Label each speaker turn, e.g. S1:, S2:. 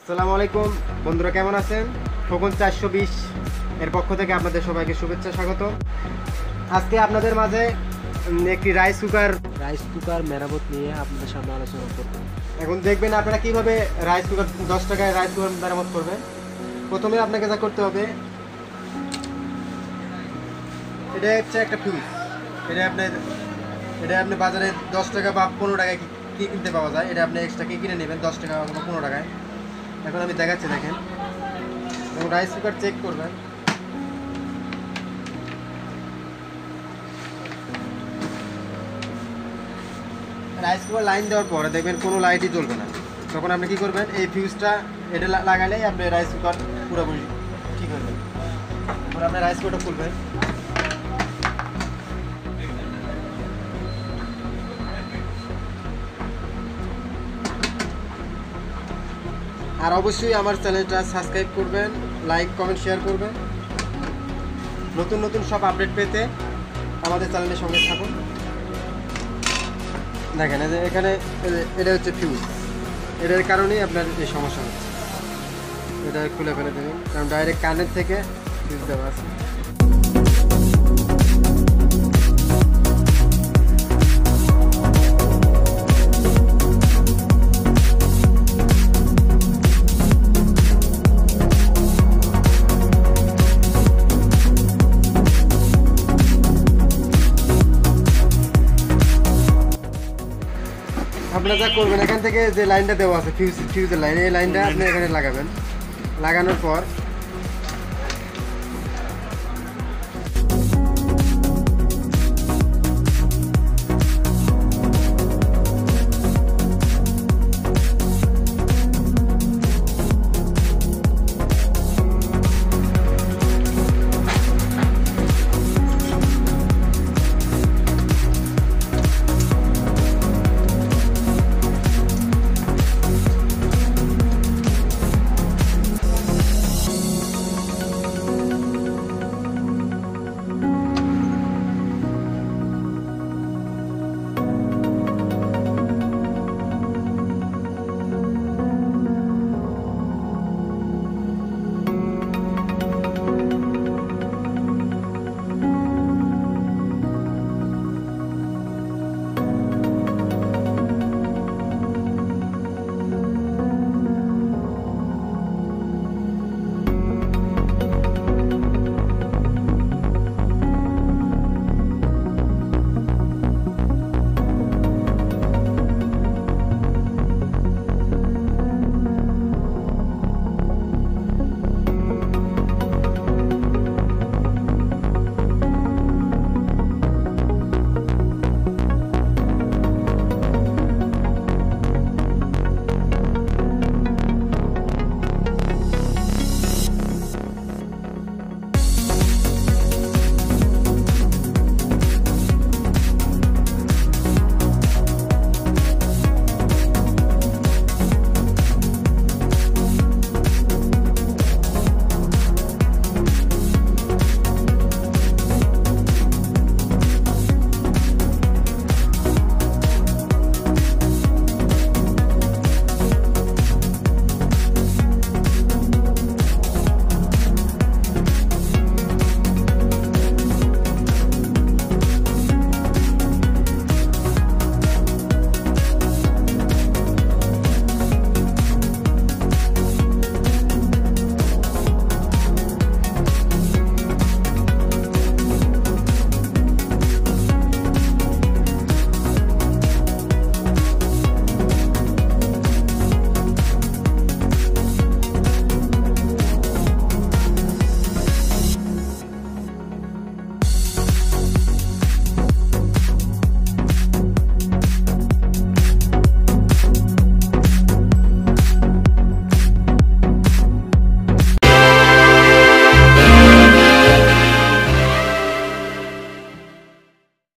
S1: আসসালামু আলাইকুম বন্ধুরা, কেমন আছেন? খোকন 420 এর পক্ষ থেকে আপনাদের সবাইকে শুভেচ্ছা স্বাগত। আজকে আপনাদের মাঝে একটি রাইস কুকার মেরামত নিয়ে আপনাদের সামনে আলোচনা করব। এখন দেখবেন আপনারা কিভাবে রাইস কুকার 10 টাকায় রাইস কুকার মেরামত করবেন। প্রথমে আপনাকে যা করতে হবে, এটা হচ্ছে একটা ফিউজ। এটা আপনি বাজারে 10 টাকা বা 15 টাকায় কি কিনতে পাওয়া যায়। এটা আপনি এক্সট্রা কি কিনে নেবেন 10 টাকা বা 15 টাকায়। এখন আমি দেখাচ্ছি, দেখেন। এবং রাইস কুকার চেক করবেন। রাইস কুকার লাইন দেওয়ার পরে দেখবেন কোনো লাইটই জ্বলবে না। তখন আপনি কি করবেন, এই ফিউজটা এটা লাগালেই আপনি রাইস কুকার পুরোপুরি ঠিক হয়ে যাবে। এবার আপনি রাইস কুকারটা খুলবেন। আর অবশ্যই আমার চ্যানেলটা সাবস্ক্রাইব করবেন, লাইক কমেন্ট শেয়ার করবেন। নতুন নতুন সব আপডেট পেতে আমাদের চ্যানেলের সঙ্গে থাকুন। দেখেন এই যে এখানে এটা হচ্ছে ফিউজ। এটার কারণেই আপনার এই সমস্যা হচ্ছে। এটা খুলে ফেলে দেবেন, কারণ ডাইরেক্ট কারেন্ট থেকে ফিউজ দেওয়া আছে। আপনারা যা করবেন, এখান থেকে যে লাইনটা দেওয়া আছে ফিউজের লাইন, এই লাইনটা আপনি এখানে লাগাবেন। লাগানোর পর